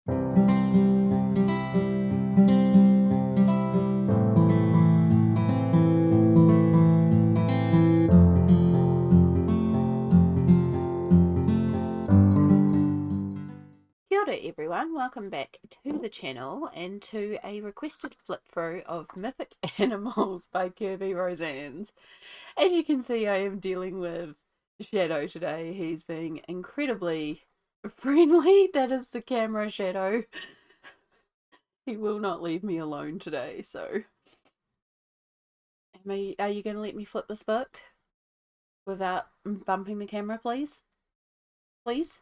Kia ora everyone, welcome back to the channel and to a requested flip through of Mythic Animals by Kerby Rosanes. As you can see, I am dealing with Shadow today. He's being incredibly friendly. That is the camera Shadow. He will not leave me alone today, so are you going to let me flip this book without bumping the camera, please? Please?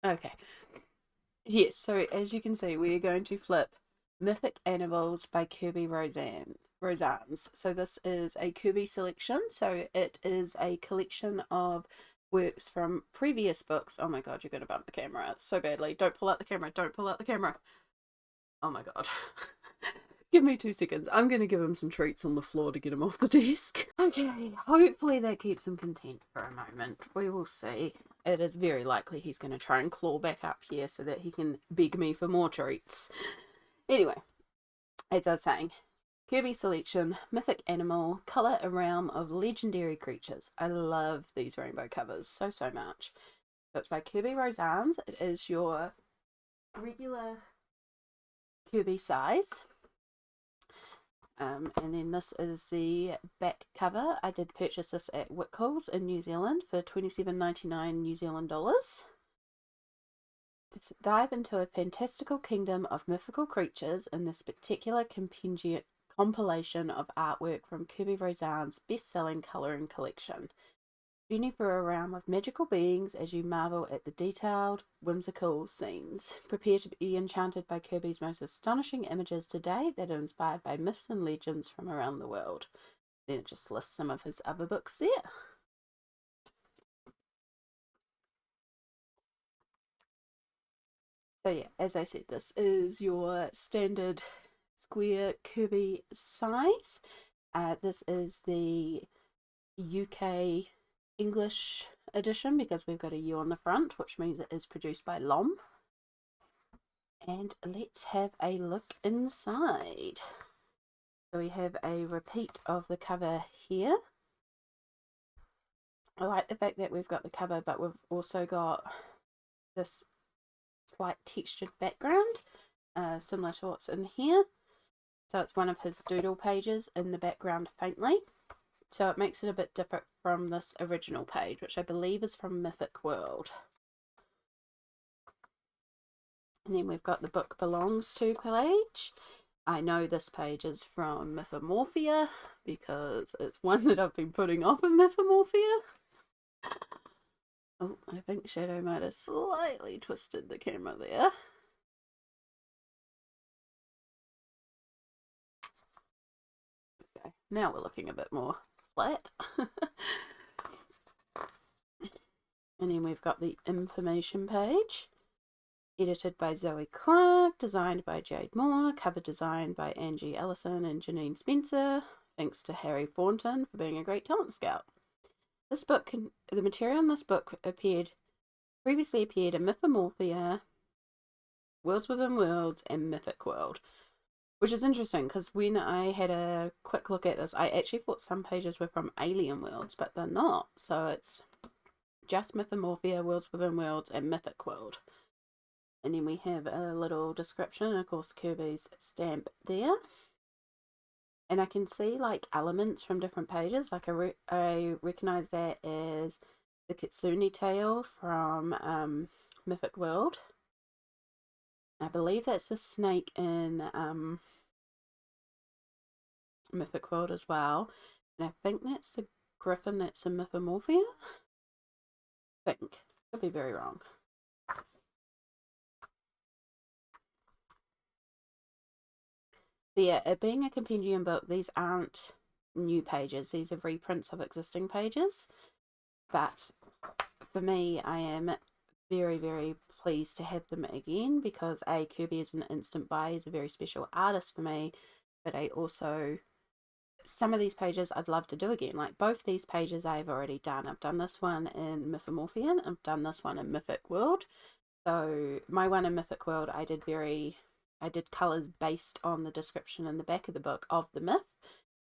Okay. Yes, so as you can see, we are going to flip Mythic Animals by Kerby Rosanes. So this is a Kerby selection. So it is a collection of works from previous books. Oh my god, you're going to bump the camera so badly. Don't pull out the camera. Don't pull out the camera. Oh my god. Give me 2 seconds. I'm going to give him some treats on the floor to get him off the desk. Okay, hopefully that keeps him content for a moment. We will see. It is very likely he's going to try and claw back up here so that he can beg me for more treats. Anyway, as I was saying, Kerby selection, mythic animal, colour a realm of legendary creatures. I love these rainbow covers so much. So it's by Kerby Rosanes. It is your regular Kerby size. And then this is the back cover. I did purchase this at Wickles in New Zealand for $27.99 New Zealand dollars. To dive into a fantastical kingdom of mythical creatures in this particular compilation of artwork from Kerby Rosanes' best-selling colouring collection. Journey through a realm of magical beings as you marvel at the detailed, whimsical scenes. Prepare to be enchanted by Kerby's most astonishing images today that are inspired by myths and legends from around the world. Then it just lists some of his other books there. So yeah, as I said, this is your standard square Kerby size. This is the UK English edition because we've got a U on the front, which means it is produced by LOM. And let's have a look inside. So we have a repeat of the cover here. I like the fact that we've got the cover, but we've also got this slight textured background, similar to what's in here. So it's one of his doodle pages in the background faintly. So it makes it a bit different from this original page, which I believe is from Mythic World. And then we've got the book belongs to page. I know this page is from Mythomorphia because it's one that I've been putting off in Mythomorphia. Oh, I think Shadow might have slightly twisted the camera there. Okay, now we're looking a bit more flat. And then we've got the information page. Edited by Zoe Clark, designed by Jade Moore, cover designed by Angie Ellison and Janine Spencer. Thanks to Harry Thornton for being a great talent scout. This book, the material in this book previously appeared in Mythomorphia, Worlds Within Worlds, and Mythic World. Which is interesting because when I had a quick look at this, I actually thought some pages were from Alien Worlds, but they're not. So it's just Mythomorphia, Worlds Within Worlds, and Mythic World. And then we have a little description, and of course Kerby's stamp there. And I can see like elements from different pages. Like I recognize that as the Kitsune tail from Mythic World. I believe that's the snake in Mythic World as well. And I think that's the griffin that's in Mythomorphia. I think. Could be very wrong. Yeah, it being a compendium book, these aren't new pages. These are reprints of existing pages. But for me, I am very pleased to have them again because A, Kerby is an instant buy. He's a very special artist for me. But I also, some of these pages I'd love to do again. Like both these pages I've already done. I've done this one in Mythomorphia. I've done this one in Mythic World. So my one in Mythic World, I did colours based on the description in the back of the book of the myth.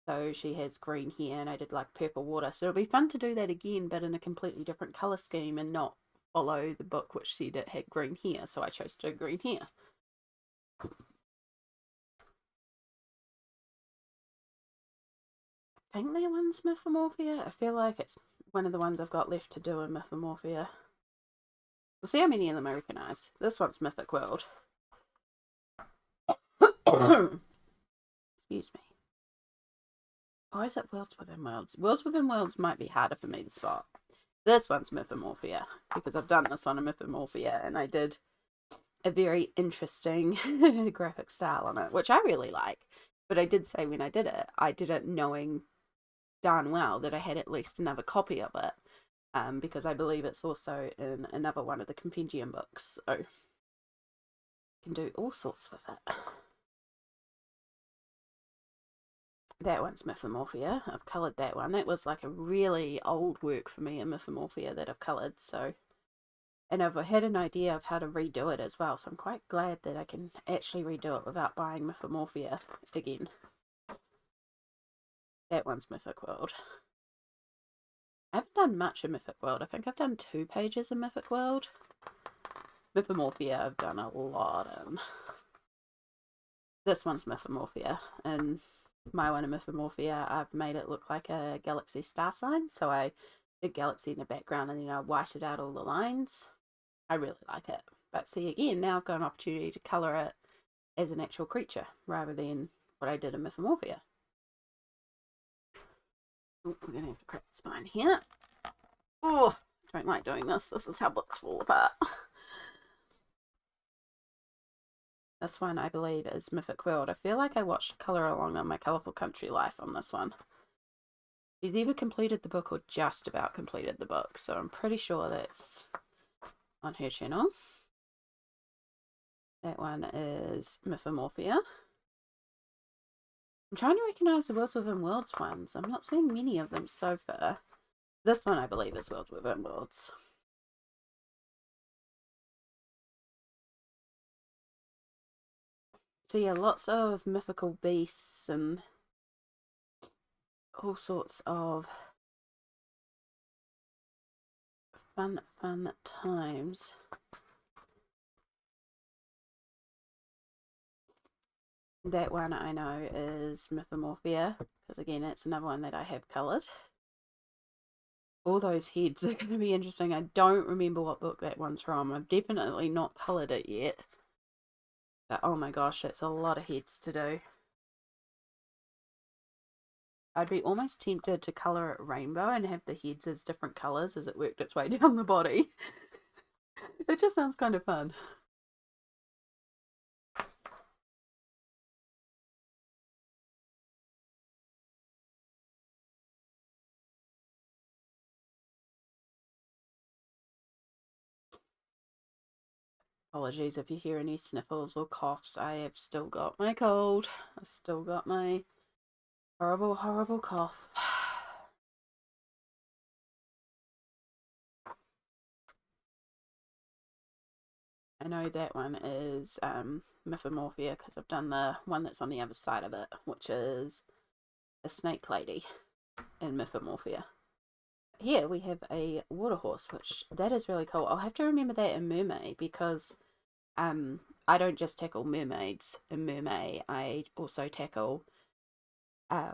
So she has green hair and I did like purple water. So it'll be fun to do that again, but in a completely different colour scheme and not follow the book which said it had green hair. So I chose to do green hair. I think that one's Mythomorphia. I feel like it's one of the ones I've got left to do in Mythomorphia. We'll see how many of them I recognise. This one's Mythic World. Excuse me. Or is it Worlds Within Worlds? Worlds Within Worlds might be harder for me to spot. This one's Mythomorphia, because I've done this one in Mythomorphia, and I did a very interesting graphic style on it, which I really like. But I did say when I did it knowing darn well that I had at least another copy of it, because I believe it's also in another one of the compendium books, so you can do all sorts with it. That one's Mythomorphia. I've coloured that one. That was like a really old work for me in Mythomorphia that I've coloured, so... And I've had an idea of how to redo it as well, so I'm quite glad that I can actually redo it without buying Mythomorphia again. That one's Mythic World. I haven't done much in Mythic World. I think I've done 2 pages in Mythic World. Mythomorphia I've done a lot in. This one's Mythomorphia, and my one in Mythomorphia, I've made it look like a galaxy star sign, so I did galaxy in the background and then I whited out all the lines. I really like it. But see, again, now I've got an opportunity to colour it as an actual creature rather than what I did in Mythomorphia. Oh, we're going to have to crack the spine here. Oh, I don't like doing this. This is how books fall apart. This one, I believe, is Mythic World. I feel like I watched Colour Along on My Colourful Country Life on this one. She's either completed the book or just about completed the book, so I'm pretty sure that's on her channel. That one is Mythomorphia. I'm trying to recognise the Worlds Within Worlds ones. I'm not seeing many of them so far. This one, I believe, is Worlds Within Worlds. So yeah, lots of mythical beasts and all sorts of fun times. That one I know is Mythomorphia, because again, it's another one that I have coloured. All those heads are going to be interesting. I don't remember what book that one's from. I've definitely not coloured it yet. But oh my gosh, that's a lot of heads to do. I'd be almost tempted to colour it rainbow and have the heads as different colours as it worked its way down the body. It just sounds kind of fun. Apologies if you hear any sniffles or coughs. I have still got my cold. I've still got my horrible, horrible cough. I know that one is Mythomorphia because I've done the one that's on the other side of it, which is a snake lady in Mythomorphia. Here we have a water horse, which that is really cool. I'll have to remember that in Mermaid because I don't just tackle mermaids in Mermaid. I also tackle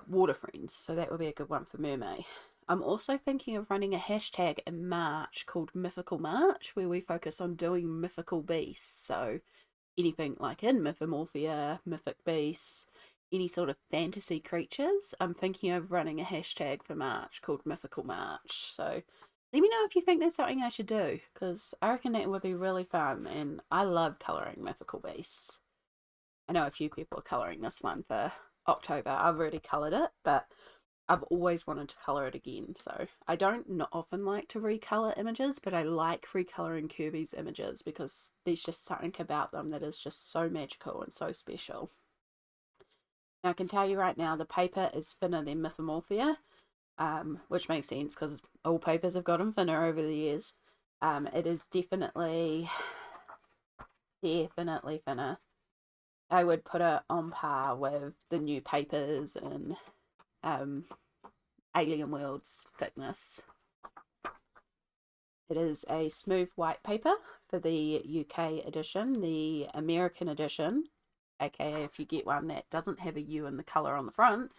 water friends, so that would be a good one for Mermaid. I'm also thinking of running a hashtag in March called Mythical March, where we focus on doing mythical beasts. So anything like in Mythomorphia, mythic beasts, any sort of fantasy creatures. I'm thinking of running a hashtag for March called Mythical March. So let me know if you think there's something I should do, because I reckon that would be really fun, and I love colouring mythical beasts. I know a few people are colouring this one for October. I've already coloured it, but I've always wanted to colour it again. So I don't not often like to recolour images, but I like recolouring Kerby's images because there's just something about them that is just so magical and so special. Now I can tell you right now the paper is thinner than Mythomorphia, which makes sense because all papers have gotten thinner over the years. It is definitely definitely thinner. I would put it on par with the new papers and Alien World's thickness. It is a smooth white paper for the UK edition. The American edition, aka if you get one that doesn't have a U in the colour on the front,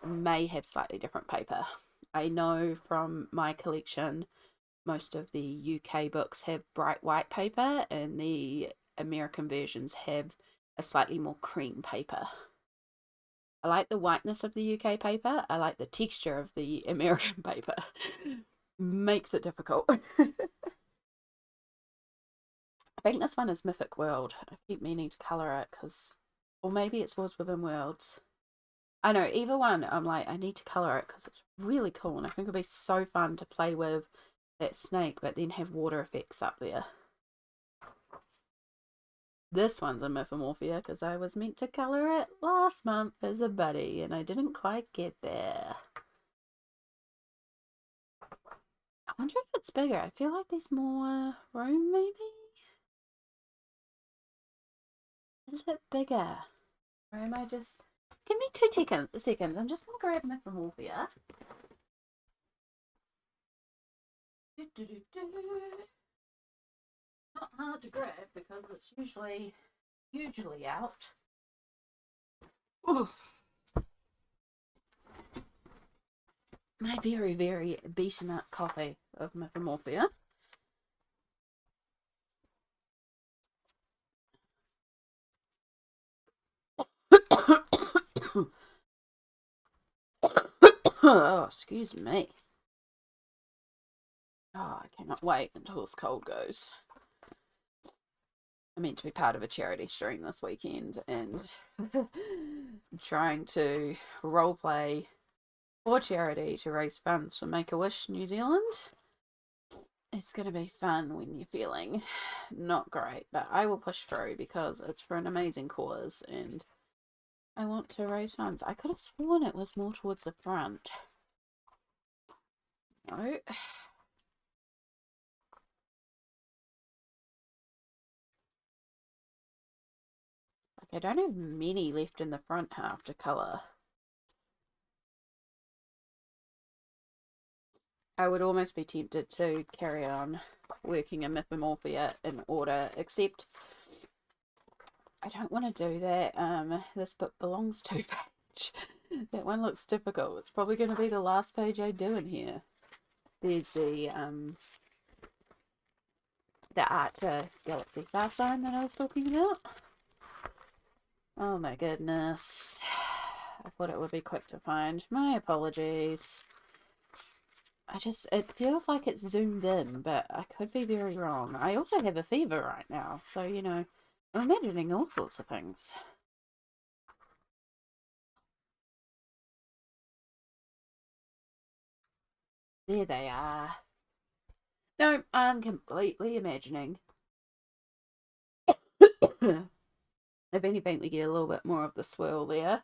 may have slightly different paper. I know from my collection most of the UK books have bright white paper and the American versions have a slightly more cream paper. I like the whiteness of the UK paper. I like the texture of the American paper. Makes it difficult. I think this one is Mythic World. I keep meaning to colour it because, or maybe it's Wars Within Worlds. I know, either one, I'm like, I need to colour it because it's really cool and I think it'll be so fun to play with that snake but then have water effects up there. This one's a Mythomorphia because I was meant to colour it last month as a buddy and I didn't quite get there. I wonder if it's bigger. I feel like there's more room maybe? Is it bigger? Or am I just... Give me 2 seconds. I'm just going to grab Mythomorphia. Not hard to grab because it's usually out. Oof. My very, very beaten up copy of Mythomorphia. Oh, excuse me. Oh, I cannot wait until this cold goes. I'm meant to be part of a charity stream this weekend and trying to roleplay for charity to raise funds for Make-A-Wish New Zealand. It's going to be fun when you're feeling not great, but I will push through because it's for an amazing cause and I want to raise funds. I could have sworn it was more towards the front. No. Like, I don't have many left in the front half to colour. I would almost be tempted to carry on working a Mythomorphia in order, except I don't want to do that. This book belongs to page. That one looks difficult. It's probably going to be the last page I do in here. There's the art Galaxy Starstone that I was talking about. Oh my goodness. I thought it would be quick to find. My apologies. It feels like it's zoomed in, but I could be very wrong. I also have a fever right now, so, you know, I'm imagining all sorts of things. There they are. No, I'm completely imagining. If anything, we get a little bit more of the swirl there.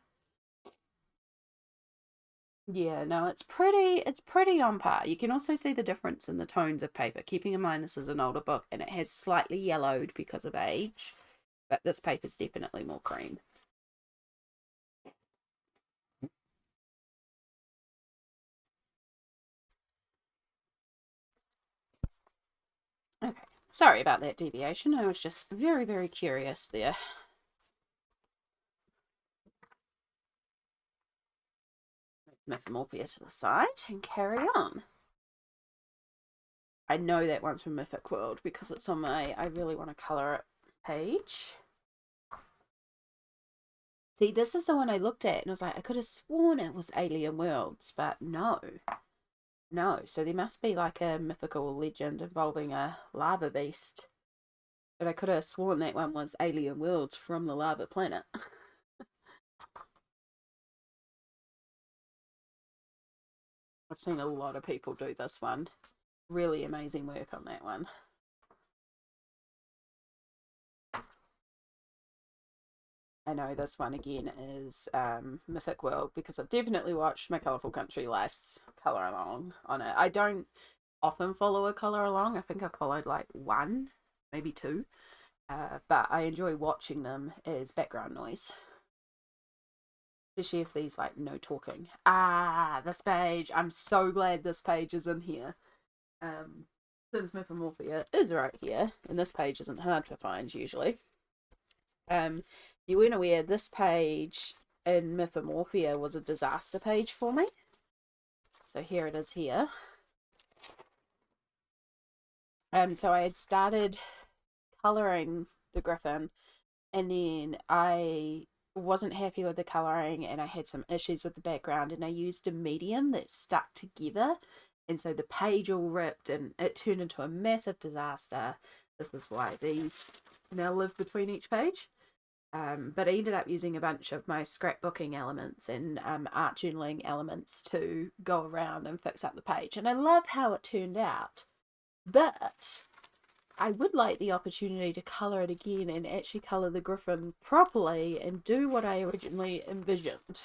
Yeah, no, it's pretty on par. You can also see the difference in the tones of paper, keeping in mind this is an older book and it has slightly yellowed because of age, but this paper's definitely more cream. Okay, sorry about that deviation. I was just very, very curious there. Mythomorphia to the side and carry on. I know that one's from Mythic World because it's on my I really want to colour it page. See, this is the one I looked at and I was like, I could have sworn it was Alien Worlds, but no. No, so there must be like a mythical legend involving a lava beast. But I could have sworn that one was Alien Worlds from the lava planet. I've seen a lot of people do this one. Really amazing work on that one. I know this one again is Mythic World because I've definitely watched My Colourful Country Life's colour along on it. I don't often follow a colour along. I think I've followed like 1, maybe 2. but I enjoy watching them as background noise. Especially if there's like no talking. This page. I'm so glad this page is in here. Since Mythomorphia is right here, and this page isn't hard to find usually. You weren't aware this page in Mythomorphia was a disaster page for me. So here it is here. So I had started colouring the griffin, and then I wasn't happy with the colouring, and I had some issues with the background, and I used a medium that stuck together, and so the page all ripped, and it turned into a massive disaster. This is why these now live between each page. But I ended up using a bunch of my scrapbooking elements and art journaling elements to go around and fix up the page, and I love how it turned out. But I would like the opportunity to colour it again and actually colour the griffin properly and do what I originally envisioned.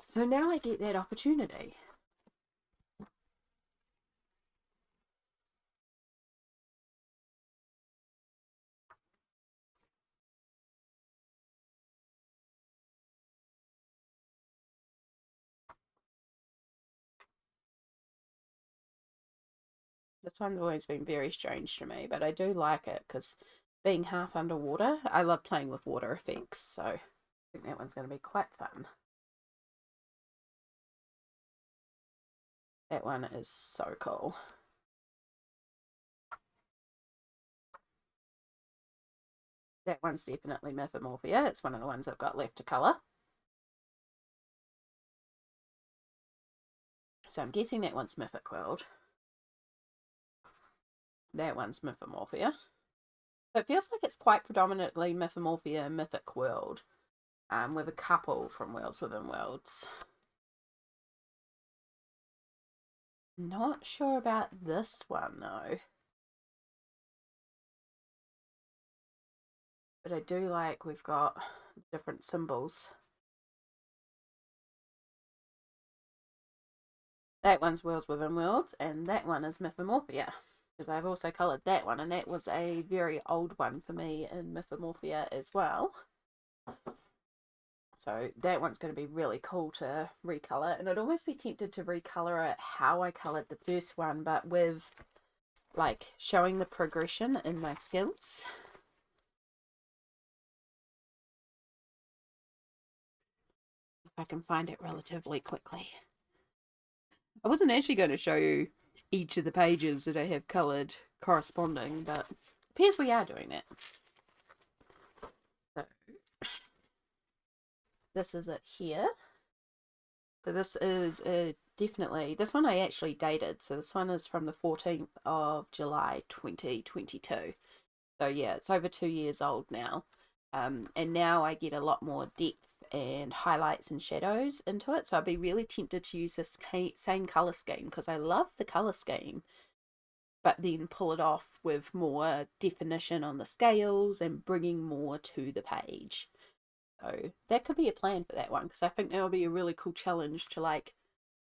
So now I get that opportunity. This one's always been very strange to me, but I do like it because being half underwater, I love playing with water effects, so I think that one's going to be quite fun. That one is so cool. That one's definitely Mythomorphia. It's one of the ones I've got left to colour. So I'm guessing that one's Mythic World. That one's Mythomorphia. So it feels like it's quite predominantly Mythomorphia and Mythic World, with a couple from Worlds Within Worlds. Not sure about this one though. But I do like we've got different symbols. That one's Worlds Within Worlds, and that one is Mythomorphia. Because I've also coloured that one, and that was a very old one for me in Mythomorphia as well. So that one's going to be really cool to recolor, and I'd almost be tempted to recolor it how I coloured the first one, but with like showing the progression in my skills. If I can find it relatively quickly. I wasn't actually going to show you each of the pages that I have coloured corresponding, but it appears we are doing that. So this is it here. So this is definitely, this one I actually dated. So this one is from the 14th of July 2022. So yeah, it's over 2 years old now. And now I get a lot more depth and highlights and shadows into it. So I'd be really tempted to use this same colour scheme because I love the colour scheme, but then pull it off with more definition on the scales and bringing more to the page. So that could be a plan for that one, because I think that would be a really cool challenge to like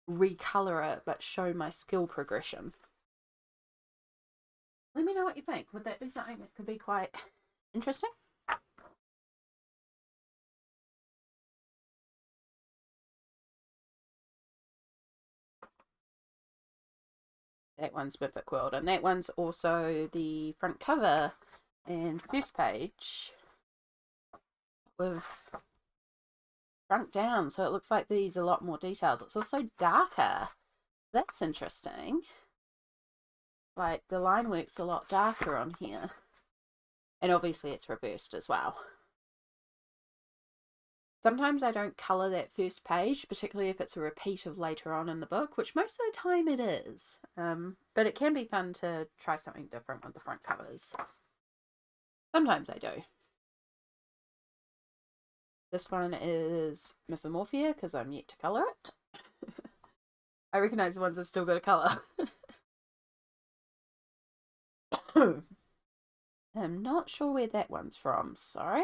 recolor it but show my skill progression. Let me know what you think. Would that be something that could be quite interesting? That one's Mythic World, and that one's also the front cover and first page with shrunk down, so it looks like these a lot more details. It's also darker. That's interesting. Like the line work's a lot darker on here, and obviously it's reversed as well. Sometimes I don't colour that first page, particularly if it's a repeat of later on in the book, which most of the time it is. But it can be fun to try something different with the front covers. Sometimes I do. This one is Mythomorphia because I'm yet to colour it. I recognise the ones I've still got to colour. I'm not sure where that one's from, sorry.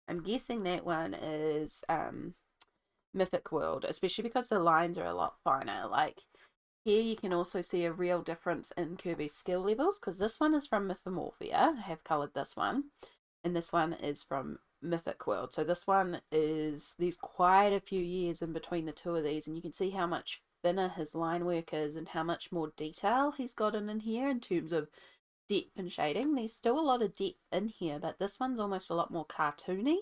I'm guessing that one is Mythic World, especially because the lines are a lot finer. Like Here you can also see a real difference in Kerby's skill levels, because this one is from Mythomorphia. I have coloured this one, and this one is from Mythic World. So this one is, there's quite a few years in between the two of these, and you can see how much thinner his line work is and how much more detail he's gotten in here in terms of depth and shading. There's still a lot of depth in here, but this one's almost a lot more cartoony,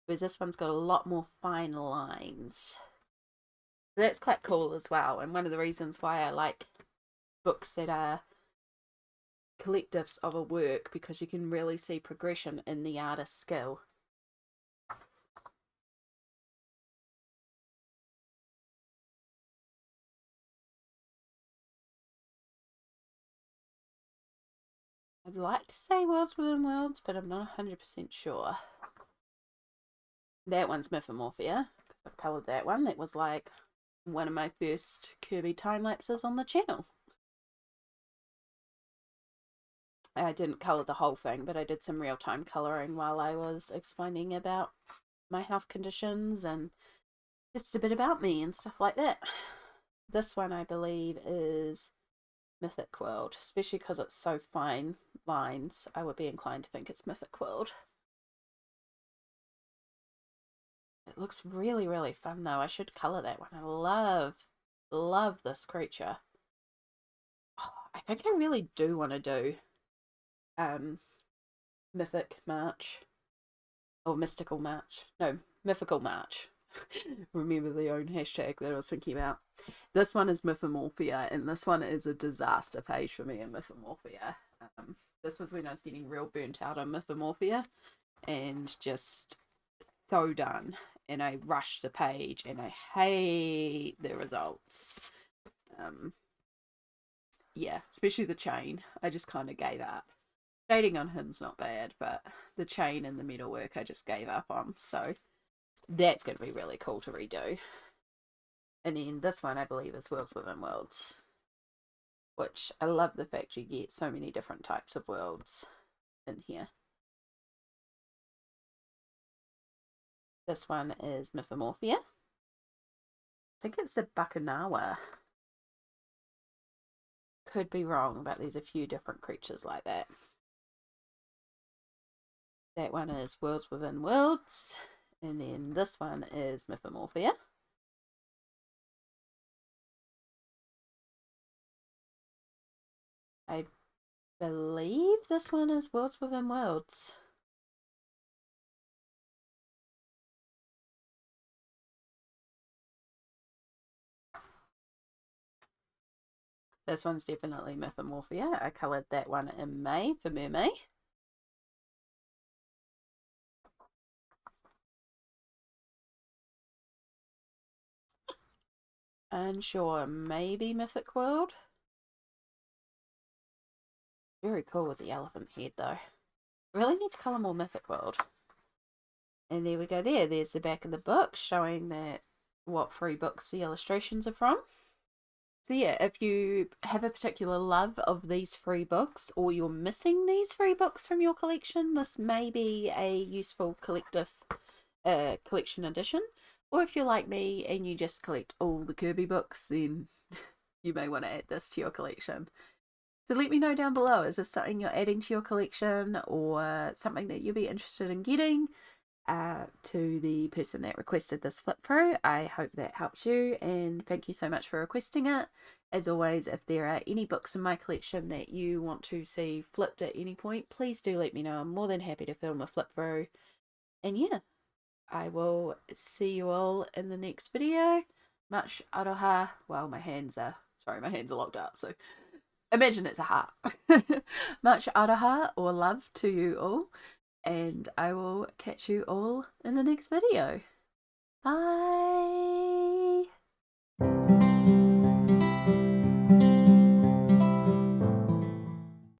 whereas this one's got a lot more fine lines. So that's quite cool as well, and one of the reasons why I like books that are collectives of a work, because you can really see progression in the artist's skill. I'd like to say Worlds Within Worlds, but I'm not 100% sure. That one's Mythomorphia, because I've coloured that one. That was like one of my first Kerby time lapses on the channel. I didn't colour the whole thing, but I did some real-time colouring while I was explaining about my health conditions and just a bit about me and stuff like that. This one, I believe, is Mythic World, especially because it's so fine lines. I would be inclined to think it's Mythic World. It looks really, really fun though. I should colour that one. I love this creature. Oh, I think I really do want to do Mythic March. Or Mystical March. No, Mythical March. Remember the own hashtag that I was thinking about. This one is Mythomorphia, and this one is a disaster page for me in Mythomorphia. This was when I was getting real burnt out on Mythomorphia and just so done. And I rushed the page and I hate the results. Yeah, especially the chain. I just kind of gave up. Shading on him's not bad, but the chain and the metalwork I just gave up on. So that's going to be really cool to redo. And then this one I believe is Worlds Within Worlds, which I love the fact you get so many different types of worlds in here. This one is Mythomorphia. I think it's the Bakanawa. Could be wrong, but there's a few different creatures like that. That one is Worlds Within Worlds. And then this one is Mythomorphia. I believe this one is Worlds Within Worlds. This one's definitely Mythomorphia. I coloured that one in May for Mermaid. Unsure, maybe Mythic World. Very cool with the elephant head though. Really need to colour more Mythic World. And there we go there. There's the back of the book showing that what free books the illustrations are from. So yeah, if you have a particular love of these free books, or you're missing these free books from your collection, this may be a useful collective collection edition. Or if you're like me and you just collect all the Kerby books, then you may want to add this to your collection. So let me know down below, is this something you're adding to your collection or something that you'd be interested in getting? To the person that requested this flip through, I hope that helps you, and thank you so much for requesting it. As always, if there are any books in my collection that you want to see flipped at any point, please do let me know. I'm more than happy to film a flip through. And yeah, I will see you all in the next video. Much aroha. Well, my hands are locked up, so imagine it's a heart. Much aroha or love to you all, and I will catch you all in the next video. Bye!